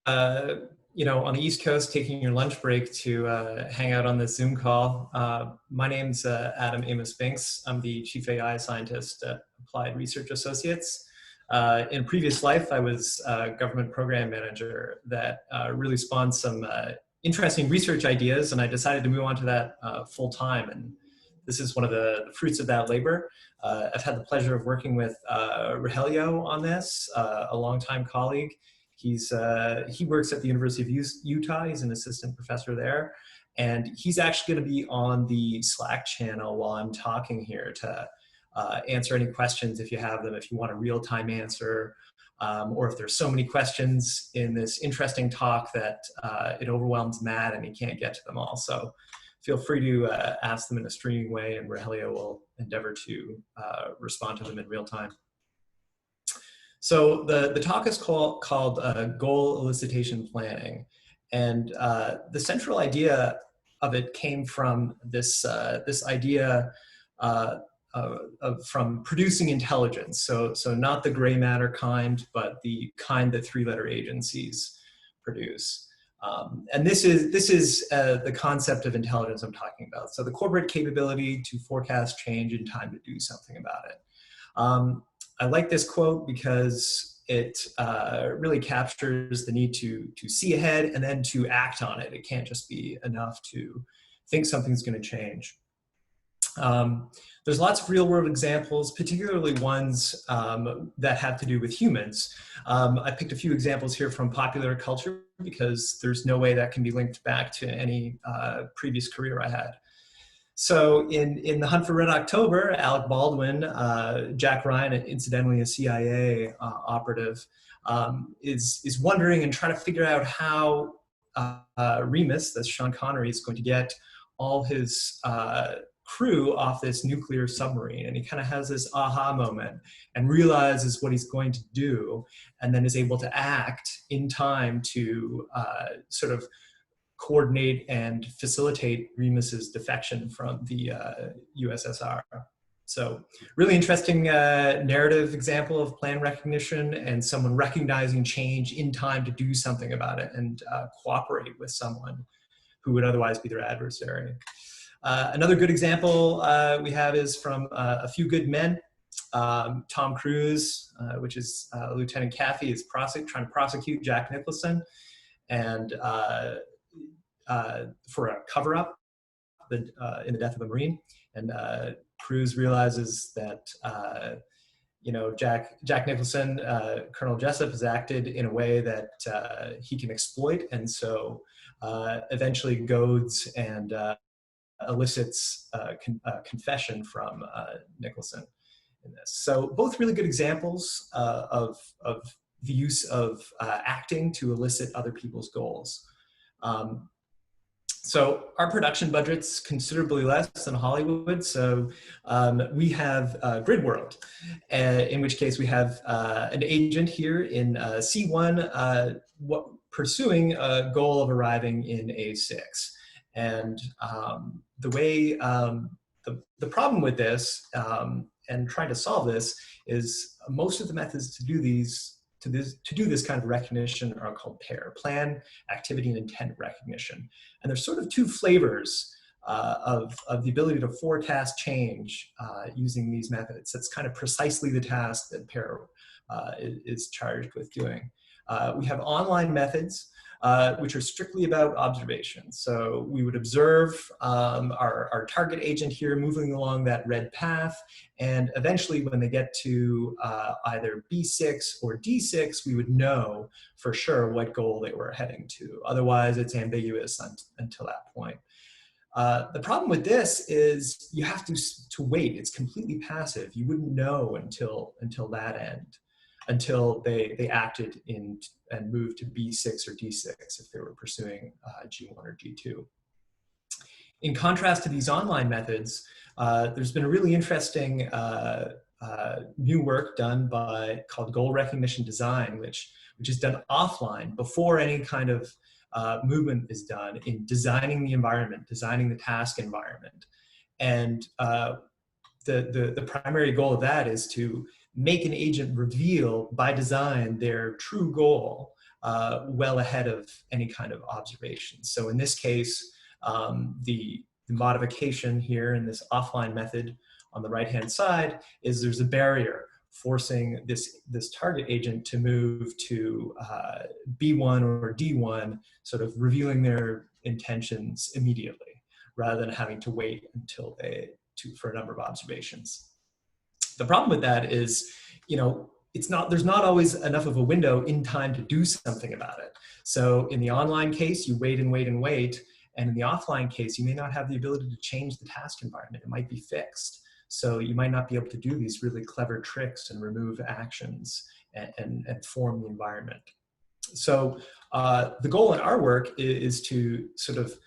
on the East Coast, taking your lunch break to hang out on this Zoom call. My name's Adam Amos-Binks. I'm the Chief AI Scientist at Applied Research Associates. In a previous life, I was a government program manager that really spawned some interesting research ideas, and I decided to move on to that full time. And this is one of the fruits of that labor. I've had the pleasure of working with Rogelio on this, a longtime colleague. He works at the University of Utah. He's an assistant professor there. And he's actually going to be on the Slack channel while I'm talking here to answer any questions if you have them, if you want a real-time answer, or if there's so many questions in this interesting talk that it overwhelms Matt and he can't get to them all. So feel free to ask them in a streaming way, and Rogelio will endeavor to respond to them in real time. So the talk is called Goal Elicitation Planning, and the central idea of it came from this idea from producing intelligence. So not the gray matter kind, but the kind that three-letter agencies produce. And this is the concept of intelligence I'm talking about. So the corporate capability to forecast change in time to do something about it. I like this quote because it really captures the need to see ahead and then to act on it. It can't just be enough to think something's going to change. There's lots of real-world examples, particularly ones that have to do with humans. I picked a few examples here from popular culture because there's no way that can be linked back to any previous career I had. So in The Hunt for Red October, Alec Baldwin, Jack Ryan, incidentally a CIA operative, is wondering and trying to figure out how Remus, that's Sean Connery, is going to get all his crew off this nuclear submarine. And he kind of has this aha moment and realizes what he's going to do, and then is able to act in time to sort of coordinate and facilitate Remus's defection from the USSR. So really interesting narrative example of plan recognition and someone recognizing change in time to do something about it and cooperate with someone who would otherwise be their adversary. Another good example we have is from A Few Good Men. Tom Cruise, which is Lieutenant Caffey, is trying to prosecute Jack Nicholson, and for a cover-up in the death of a Marine. And Cruise realizes that Jack Nicholson, Colonel Jessup, has acted in a way that he can exploit, and so eventually goads and elicits confession from Nicholson in this. So both really good examples of the use of acting to elicit other people's goals. So our production budget's considerably less than Hollywood. So we have Grid World, in which case we have an agent here in C1 pursuing a goal of arriving in A6. And the way, the problem with this and trying to solve this is most of the methods to do this kind of recognition are called PAIR, Plan, Activity, and Intent Recognition. And there's sort of two flavors of the ability to forecast change using these methods. That's kind of precisely the task that PAIR is charged with doing. We have online methods, which are strictly about observation. So we would observe our target agent here moving along that red path, and eventually when they get to either B6 or D6, we would know for sure what goal they were heading to. Otherwise, it's ambiguous until that point. The problem with this is you have to wait. It's completely passive. You wouldn't know until that end, until they acted in and moved to B6 or D6 if they were pursuing G1 or G2. In contrast to these online methods, there's been a really interesting new work done called goal recognition design, which is done offline before any kind of movement is done in designing the environment, designing the task environment. And the primary goal of that is to make an agent reveal by design their true goal well ahead of any kind of observation. So in this case, the modification here in this offline method on the right-hand side is there's a barrier forcing this target agent to move to B1 or D1, sort of revealing their intentions immediately, rather than having to wait until for a number of observations. The problem with that is, there's not always enough of a window in time to do something about it. So in the online case, you wait and wait and wait. And in the offline case, you may not have the ability to change the task environment. It might be fixed. So you might not be able to do these really clever tricks and remove actions and form the environment. So the goal in our work is to sort of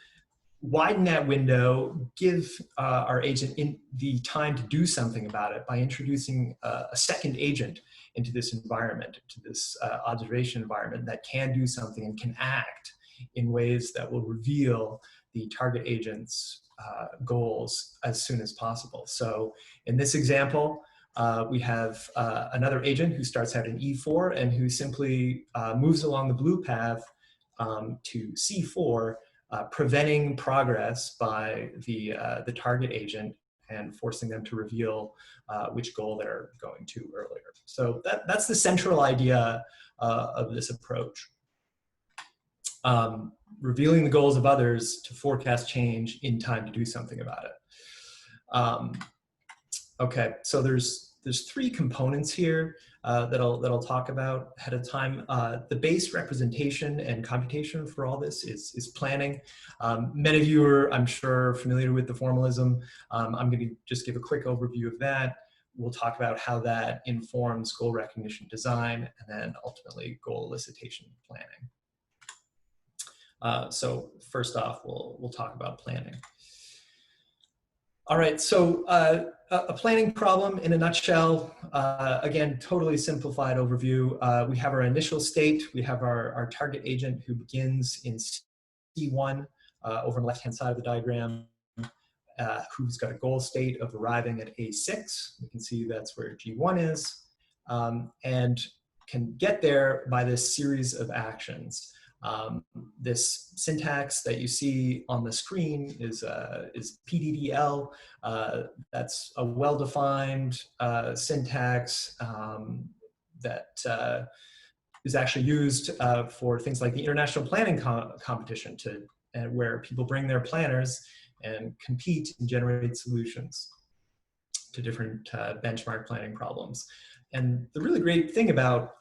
widen that window, give our agent the time to do something about it by introducing a second agent into this environment, to this observation environment that can do something and can act in ways that will reveal the target agent's goals as soon as possible. So in this example, we have another agent who starts out in E4 and who simply moves along the blue path to C4, preventing progress by the target agent and forcing them to reveal which goal they're going to earlier. So that's the central idea of this approach. Revealing the goals of others to forecast change in time to do something about it. Okay, so there's three components here that I'll talk about ahead of time. The base representation and computation for all this is planning. Many of you are, I'm sure, familiar with the formalism. I'm going to just give a quick overview of that. We'll talk about how that informs goal recognition design and then ultimately goal elicitation planning. So first off, we'll talk about planning. All right, so a planning problem in a nutshell, again, totally simplified overview. We have our initial state, we have our target agent who begins in C1 over on the left-hand side of the diagram, who's got a goal state of arriving at A6. You can see that's where G1 is, and can get there by this series of actions. This syntax that you see on the screen is PDDL. That's a well-defined syntax that is actually used for things like the international planning competition, where people bring their planners and compete and generate solutions to different benchmark planning problems. And the really great thing about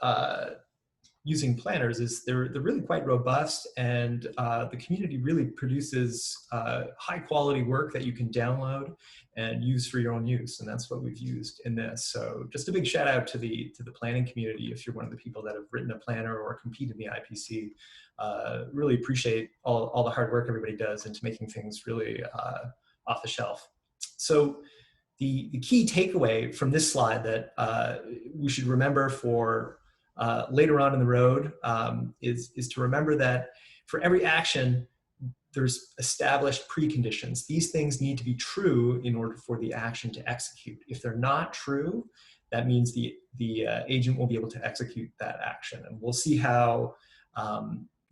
using planners is they're really quite robust, and the community really produces high quality work that you can download and use for your own use, and that's what we've used in this. So just a big shout out to the planning community if you're one of the people that have written a planner or compete in the IPC. Really appreciate all the hard work everybody does into making things really off the shelf. So the key takeaway from this slide that we should remember for later on in the road is to remember that for every action, there's established preconditions. These things need to be true in order for the action to execute. If they're not true, that means the agent won't be able to execute that action. And we'll see how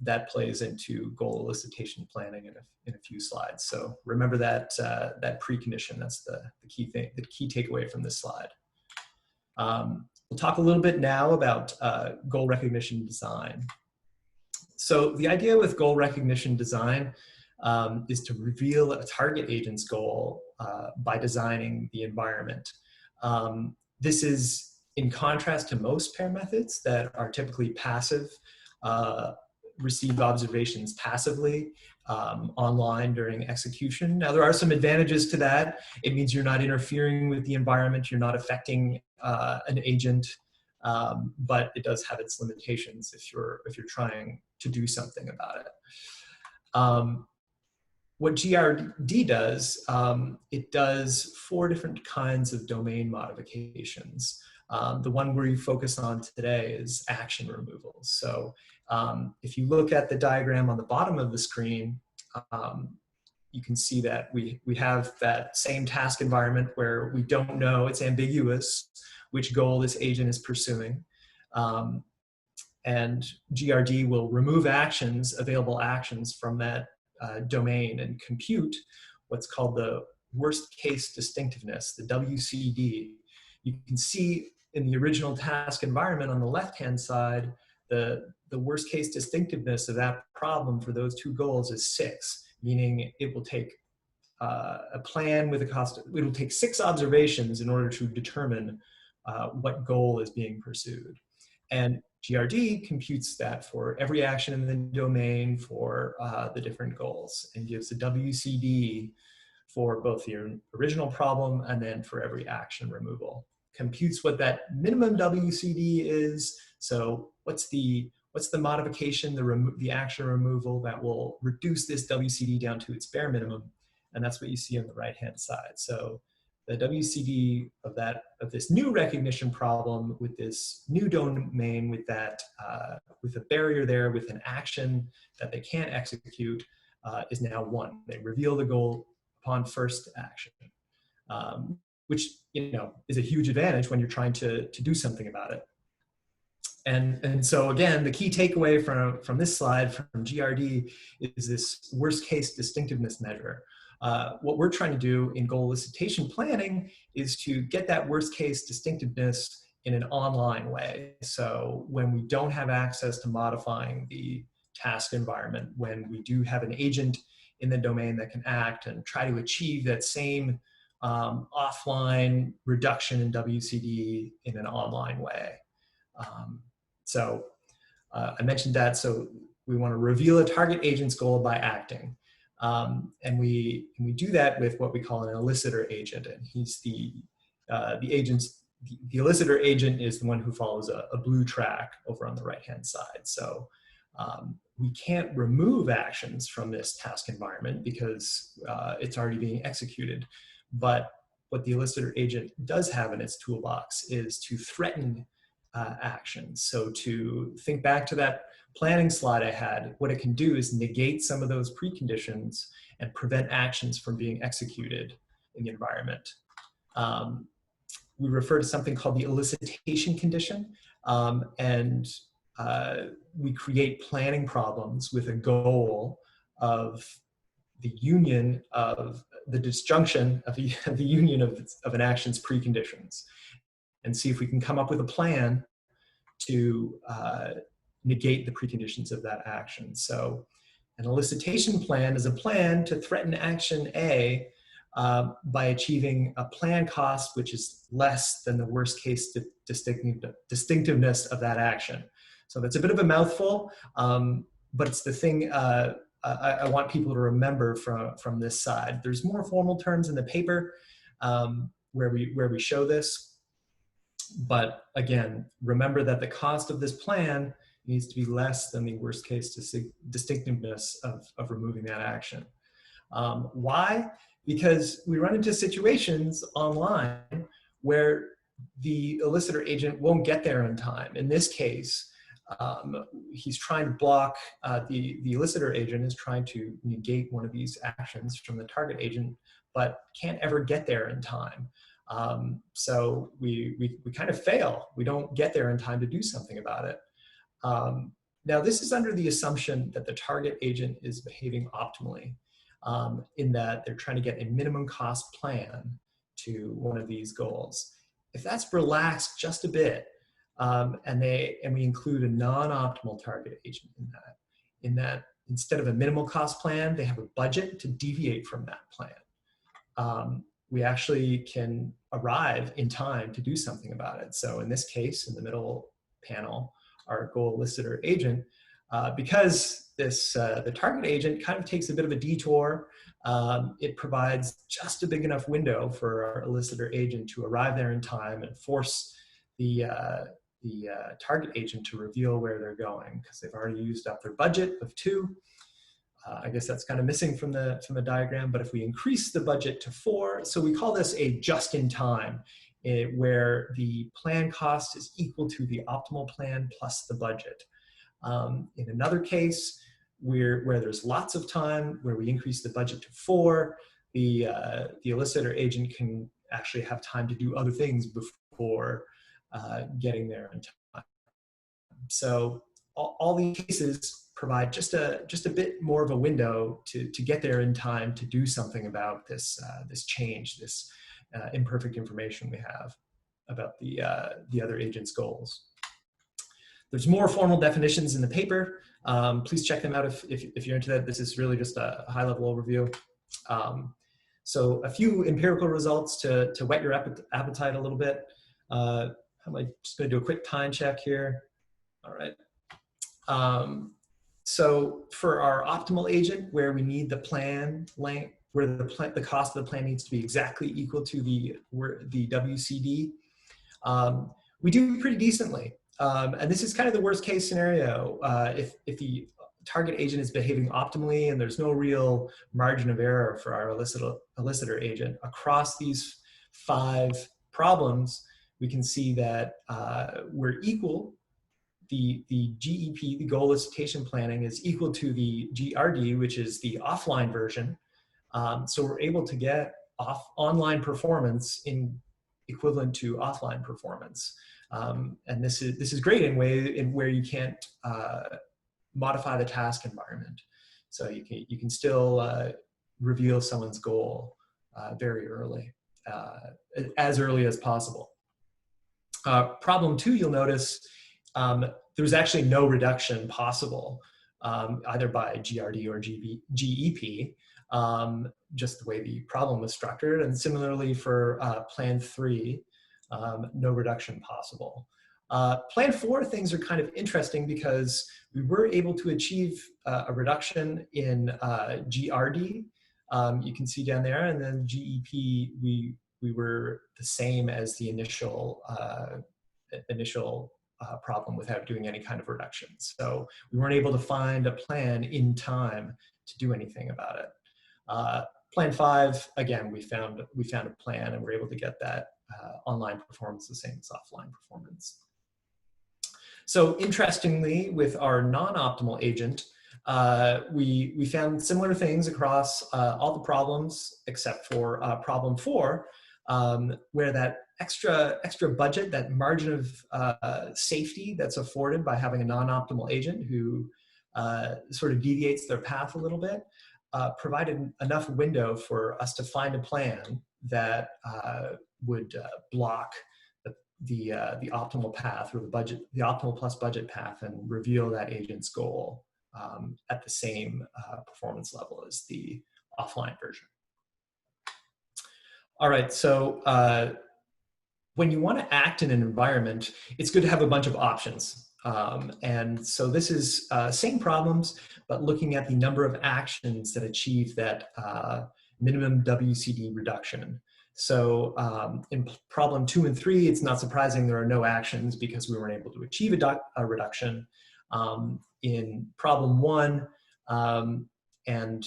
that plays into goal elicitation planning in a few slides. So remember that precondition. That's the key thing, the key takeaway from this slide. We'll talk a little bit now about goal recognition design. So the idea with goal recognition design is to reveal a target agent's goal by designing the environment. This is in contrast to most pair methods that are typically passive, receive observations passively online during execution. Now, there are some advantages to that. It means you're not interfering with the environment, you're not affecting an agent, but it does have its limitations if you're trying to do something about it. What GRD does, it does 4 different kinds of domain modifications. The one we focus on today is action removal. So if you look at the diagram on the bottom of the screen, you can see that we have that same task environment where we don't know, it's ambiguous, which goal this agent is pursuing. And GRD will remove actions, available actions from that domain and compute what's called the worst case distinctiveness, the WCD. You can see in the original task environment on the left-hand side, the worst case distinctiveness of that problem for those two goals is 6, meaning it will take a plan with a cost, it will take 6 observations in order to determine what goal is being pursued. And GRD computes that for every action in the domain for the different goals and gives a WCD for both the original problem and then for every action removal. Computes what that minimum WCD is. So what's the modification, the action removal that will reduce this WCD down to its bare minimum? And that's what you see on the right-hand side. So the WCD of this new recognition problem with this new domain with that with a barrier there with an action that they can't execute is now 1. They reveal the goal upon first action, which is a huge advantage when you're trying to do something about it. And so again, the key takeaway from this slide from GRD is this worst case distinctiveness measure. What we're trying to do in goal elicitation planning is to get that worst case distinctiveness in an online way. So when we don't have access to modifying the task environment, when we do have an agent in the domain that can act and try to achieve that same offline reduction in WCD in an online way. I mentioned that, so we want to reveal a target agent's goal by acting. And we do that with what we call an elicitor agent, and he's the elicitor agent is the one who follows a blue track over on the right-hand side. So we can't remove actions from this task environment because it's already being executed. But what the elicitor agent does have in its toolbox is to threaten actions. So to think back to that planning slide I had, what it can do is negate some of those preconditions and prevent actions from being executed in the environment. We refer to something called the elicitation condition, and we create planning problems with a goal of the union of the disjunction of the union of an action's preconditions, and see if we can come up with a plan to negate the preconditions of that action. So an elicitation plan is a plan to threaten action A by achieving a plan cost which is less than the worst case distinctiveness of that action. So that's a bit of a mouthful, but it's the thing I want people to remember from this side. There's more formal terms in the paper where we show this. But again, remember that the cost of this plan needs to be less than the worst case distinctiveness of removing that action. Why? Because we run into situations online where the elicitor agent won't get there in time. In this case, he's trying to block, the elicitor agent is trying to negate one of these actions from the target agent, but can't ever get there in time. So we kind of fail. We don't get there in time to do something about it. Now, this is under the assumption that the target agent is behaving optimally, in that they're trying to get a minimum cost plan to one of these goals. If that's relaxed just a bit, and we include a non-optimal target agent in that instead of a minimal cost plan, they have a budget to deviate from that plan. We actually can arrive in time to do something about it. So in this case, in the middle panel, our goal elicitor agent, because the target agent kind of takes a bit of a detour, it provides just a big enough window for our elicitor agent to arrive there in time and force the target agent to reveal where they're going, because they've already used up their budget of 2. I guess that's kind of missing from the diagram, but if we increase the budget to 4, so we call this a just-in-time, where the plan cost is equal to the optimal plan plus the budget. In another case, where there's lots of time, where we increase the budget to 4, the elicitor agent can actually have time to do other things before getting there in time. So all these cases provide just a bit more of a window to get there in time to do something about this this change, this imperfect information we have about the other agent's goals. There's more formal definitions in the paper. Please check them out if you're into that. This is really just a high-level overview. So a few empirical results to whet your appetite a little bit. I'm just going to do a quick time check here. All right. So for our optimal agent, where we need the plan length, where the cost of the plan needs to be exactly equal to the WCD, we do pretty decently. And this is kind of the worst case scenario. If the target agent is behaving optimally and there's no real margin of error for our elicitor agent across these 5 problems, we can see that we're equal. The GEP, the goal elicitation planning, is equal to the GRD, which is the offline version. So we're able to get online performance equivalent to offline performance. And this is great in where you can't modify the task environment. So you can still reveal someone's goal very early, as early as possible. Problem 2, you'll notice there was actually no reduction possible, either by GRD or GEP, just the way the problem was structured. And similarly for Plan 3, no reduction possible. Plan 4, things are kind of interesting because we were able to achieve a reduction in GRD. You can see down there, and then GEP, we were the same as the initial problem without doing any kind of reduction. So we weren't able to find a plan in time to do anything about it. Plan 5, again, we found a plan and we're able to get that online performance the same as offline performance. So interestingly, with our non-optimal agent, we found similar things across all the problems except for problem 4, where that extra budget, that margin of safety that's afforded by having a non-optimal agent who sort of deviates their path a little bit, provided enough window for us to find a plan that would block the optimal path, or the optimal plus budget path, and reveal that agent's goal at the same performance level as the offline version. All right, so when you want to act in an environment, it's good to have a bunch of options. And so this is same problems, but looking at the number of actions that achieve that minimum WCD reduction. So in problem 2 and 3, it's not surprising there are no actions because we weren't able to achieve a reduction. In problem 1 and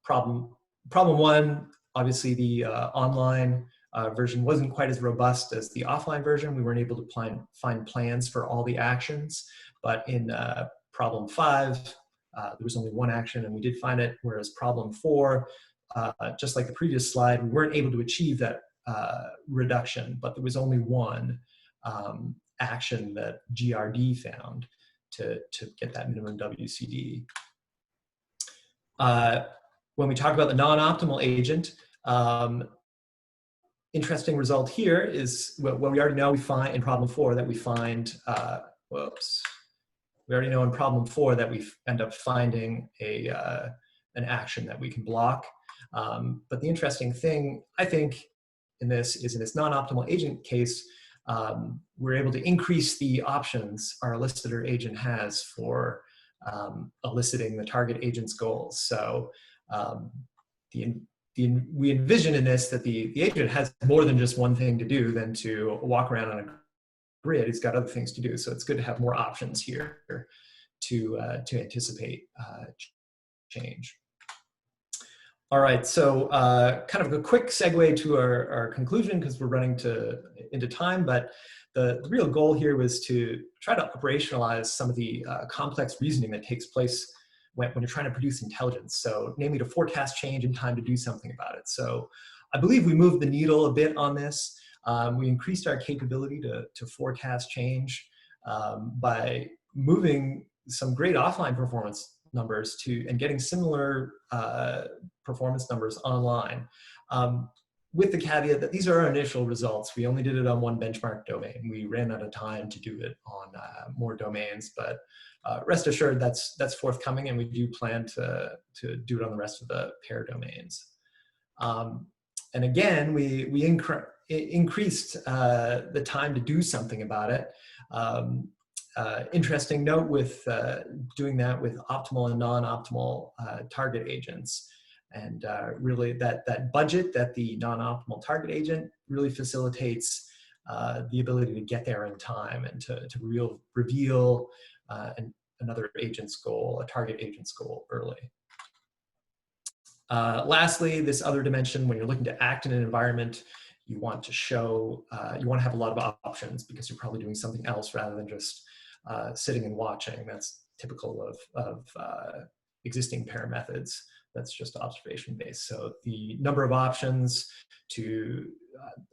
problem 1, obviously the online version wasn't quite as robust as the offline version. We weren't able to find plans for all the actions, but in problem 5, there was only 1 action and we did find it, whereas problem 4, just like the previous slide, we weren't able to achieve that reduction, but there was only 1 action that GRD found to get that minimum WCD. When we talk about the non-optimal agent, interesting result here is what we already know we find in problem 4 that we find, we already know in problem 4 that we end up finding an action that we can block. But the interesting thing, I think, in this non-optimal agent case, we're able to increase the options our elicitor agent has for eliciting the target agent's goals. So we envision in this that the agent has more than just one thing to do than to walk around on a grid. He's got other things to do. So it's good to have more options here to anticipate change. All right, so kind of a quick segue to our conclusion because we're running into time, but the real goal here was to try to operationalize some of the complex reasoning that takes place when you're trying to produce intelligence. So namely to forecast change in time to do something about it. So I believe we moved the needle a bit on this. We increased our capability to forecast change by moving some great offline performance numbers and getting similar performance numbers online. With the caveat that these are our initial results. We only did it on one benchmark domain. We ran out of time to do it on more domains, but rest assured that's forthcoming, and we do plan to do it on the rest of the pair domains. And again, we increased the time to do something about it. Interesting note with doing that with optimal and non-optimal target agents. And really that budget that the non-optimal target agent really facilitates the ability to get there in time and to reveal another agent's goal, a target agent's goal early. Lastly, this other dimension, when you're looking to act in an environment, you want to show, you want to have a lot of options because you're probably doing something else rather than just sitting and watching. That's typical of existing pair methods. That's just observation based. So the number of options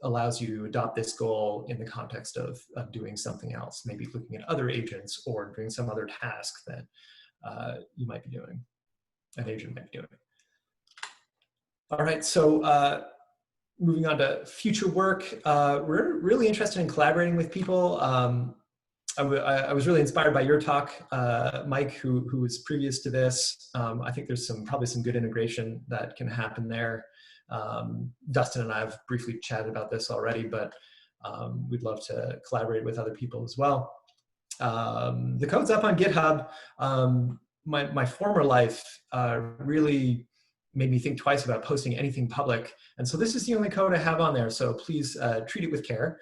allows you to adopt this goal in the context of doing something else, maybe looking at other agents or doing some other task that you might be doing, an agent might be doing. All right, so moving on to future work, we're really interested in collaborating with people. I was really inspired by your talk, Mike, who was previous to this. I think there's probably some good integration that can happen there. Dustin and I have briefly chatted about this already, but we'd love to collaborate with other people as well. The code's up on GitHub. My former life really made me think twice about posting anything public. And so this is the only code I have on there. So please treat it with care.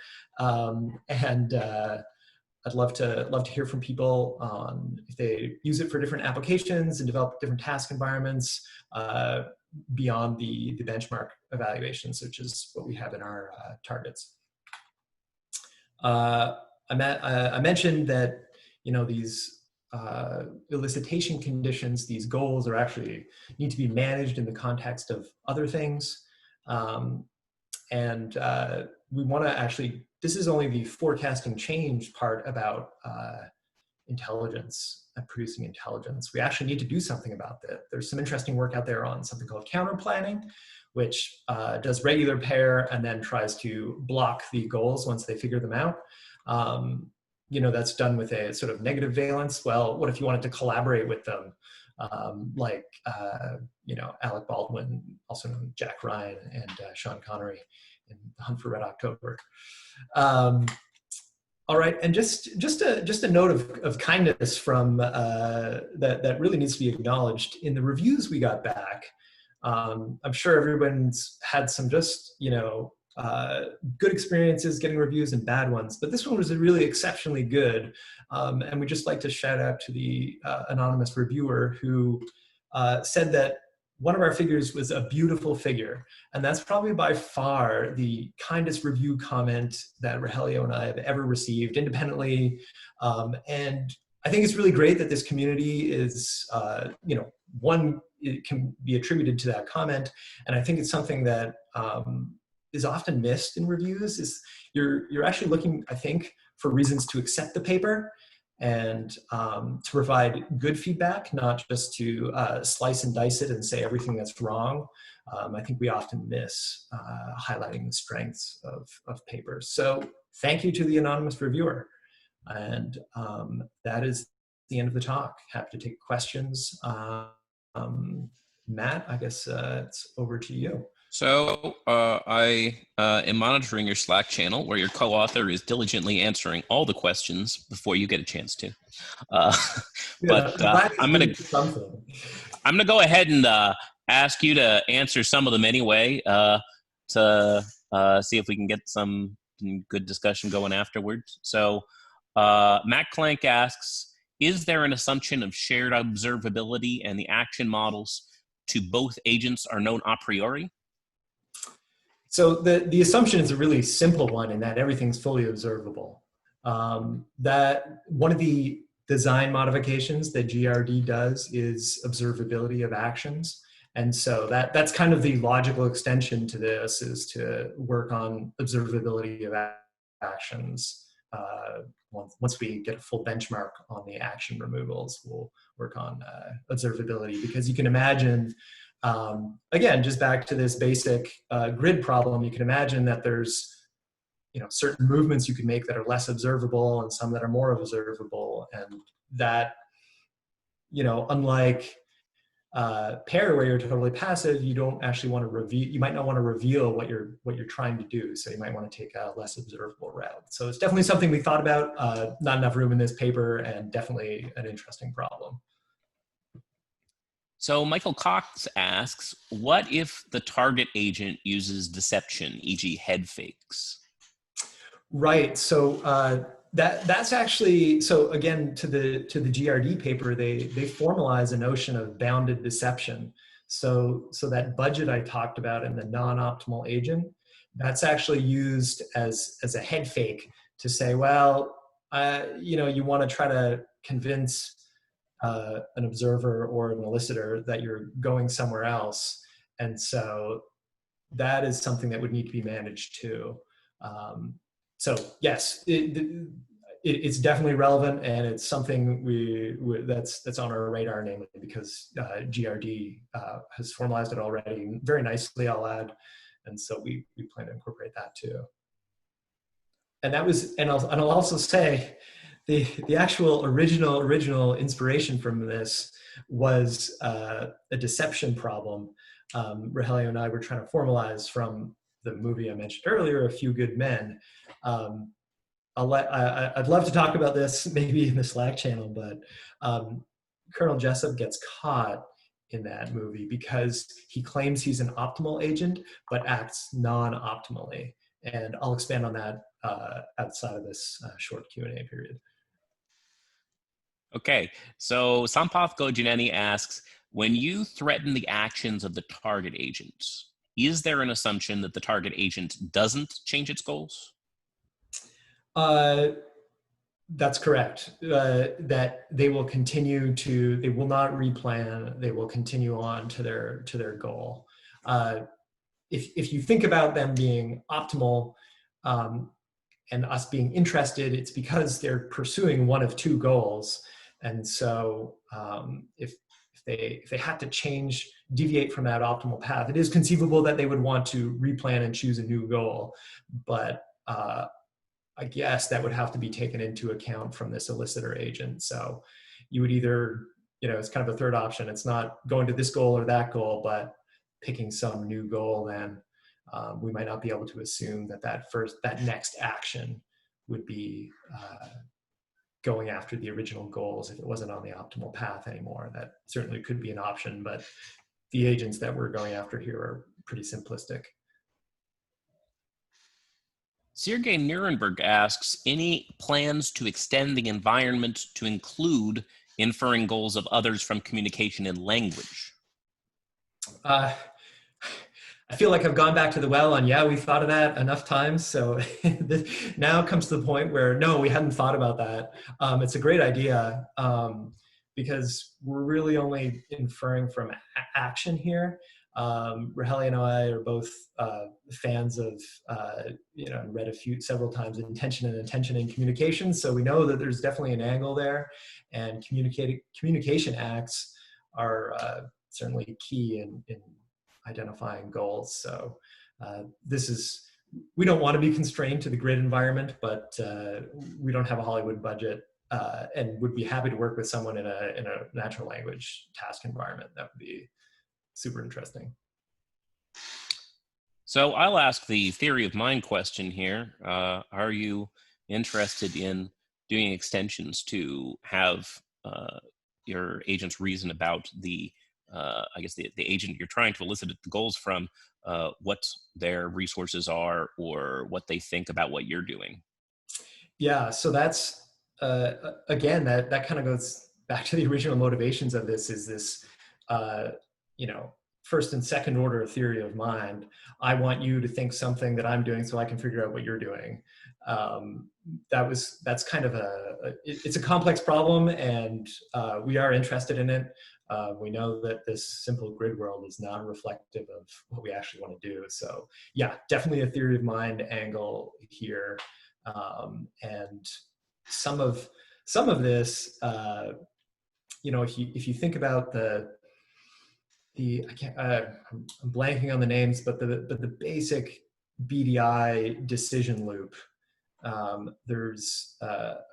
I'd love to hear from people on if they use it for different applications and develop different task environments beyond the benchmark evaluations, which is what we have in our targets. I mentioned that these elicitation conditions, these goals, are actually need to be managed in the context of other things, and we want to actually. This is only the forecasting change part about intelligence and producing intelligence. We actually need to do something about that. There's some interesting work out there on something called counter planning, which does regular pair and then tries to block the goals once they figure them out. That's done with a sort of negative valence. Well, what if you wanted to collaborate with them? Like Alec Baldwin, also known as Jack Ryan, and Sean Connery in The Hunt for Red October. All right, and just a note of kindness from that really needs to be acknowledged. In the reviews we got back, I'm sure everyone's had some just good experiences getting reviews and bad ones, but this one was really exceptionally good, and we just like to shout out to the anonymous reviewer who said that one of our figures was a beautiful figure, and that's probably by far the kindest review comment that Rogelio and I have ever received independently. And I think it's really great that this community is, one, it can be attributed to that comment, and I think it's something that is often missed in reviews. Is you're actually looking, I think, for reasons to accept the paper and to provide good feedback, not just to slice and dice it and say everything that's wrong. I think we often miss highlighting the strengths of papers. So thank you to the anonymous reviewer. And that is the end of the talk. Happy to take questions. Matt, I guess it's over to you. So I am monitoring your Slack channel where your co-author is diligently answering all the questions before you get a chance to. But I'm gonna go ahead and ask you to answer some of them anyway to see if we can get some good discussion going afterwards. So Matt Clank asks, is there an assumption of shared observability and the action models to both agents are known a priori? So the assumption is a really simple one in that everything's fully observable. That one of the design modifications that GRD does is observability of actions. And so that's kind of the logical extension to this, is to work on observability of actions once we get a full benchmark on the action removals, we'll work on observability, because you can imagine, again, just back to this basic grid problem, you can imagine that there's certain movements you can make that are less observable and some that are more observable, and that unlike pair where you're totally passive, you don't actually want to reveal. You might not want to reveal what you're trying to do. So you might want to take a less observable route. So it's definitely something we thought about. Not enough room in this paper, and definitely an interesting problem. So Michael Cox asks, what if the target agent uses deception, e.g. head fakes? Right. So that's actually, so again, to the GRD paper, they formalize a notion of bounded deception. So that budget I talked about in the non-optimal agent, that's actually used as a head fake to say, well, you want to try to convince an observer or an elicitor that you're going somewhere else, and so that is something that would need to be managed too. So yes, it's definitely relevant, and it's something that's on our radar, namely because GRD has formalized it already very nicely, I'll add, and so we plan to incorporate that too. And that was, and I'll also say, the actual original inspiration from this was a deception problem. Rogelio and I were trying to formalize from the movie I mentioned earlier, A Few Good Men. I'd love to talk about this maybe in the Slack channel, but Colonel Jessup gets caught in that movie because he claims he's an optimal agent, but acts non-optimally. And I'll expand on that outside of this short Q&A period. Okay, so Sampath Gojaneni asks, when you threaten the actions of the target agent, is there an assumption that the target agent doesn't change its goals? That's correct. That they will continue to, they will not replan, they will continue on to their goal. If you think about them being optimal and us being interested, it's because they're pursuing one of two goals. And so if they had to deviate from that optimal path, it is conceivable that they would want to replan and choose a new goal. But I guess that would have to be taken into account from this elicitor agent. So you would either, it's kind of a third option. It's not going to this goal or that goal, but picking some new goal, then we might not be able to assume that next action would be going after the original goals if it wasn't on the optimal path anymore. That certainly could be an option, but the agents that we're going after here are pretty simplistic. Sergei Nuremberg asks, any plans to extend the environment to include inferring goals of others from communication in language? I feel like I've gone back to the well on, yeah, we've thought of that enough times. So now comes to the point where, no, we hadn't thought about that. It's a great idea because we're really only inferring from action here. Rogelio and I are both fans of, read several times, intention and attention in communication. So we know that there's definitely an angle there, and communication acts are certainly key in identifying goals. So we don't want to be constrained to the grid environment, but we don't have a Hollywood budget and would be happy to work with someone in a natural language task environment. That would be super interesting. So I'll ask the theory of mind question here. Are you interested in doing extensions to have your agents reason about the agent you're trying to elicit the goals from, what their resources are or what they think about what you're doing? Yeah, so that's, again, that kind of goes back to the original motivations of this, is this, first and second order theory of mind. I want you to think something that I'm doing so I can figure out what you're doing. That's kind of it's a complex problem, and we are interested in it. We know that this simple grid world is not reflective of what we actually want to do. So yeah, definitely a theory of mind angle here. And some of this, if you think about I'm blanking on the names, but the basic BDI decision loop,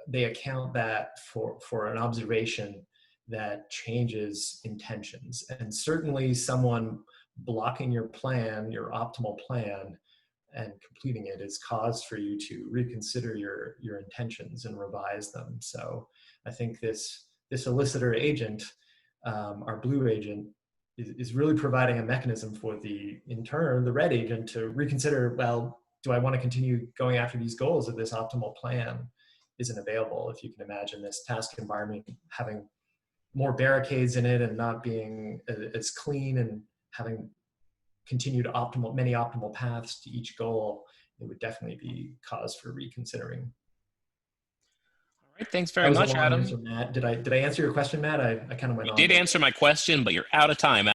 they account that for an observation that changes intentions. And certainly someone blocking your plan, your optimal plan, and completing it is cause for you to reconsider your intentions and revise them. So I think this elicitor agent, our blue agent, is really providing a mechanism for in turn, the red agent to reconsider, well, do I want to continue going after these goals if this optimal plan isn't available? If you can imagine this task environment having more barricades in it and not being as clean and having continued many optimal paths to each goal, it would definitely be cause for reconsidering. All right, thanks very much, Adam. Answer, Matt. Did I answer your question, Matt? I kind of went on. You did answer my question, but you're out of time,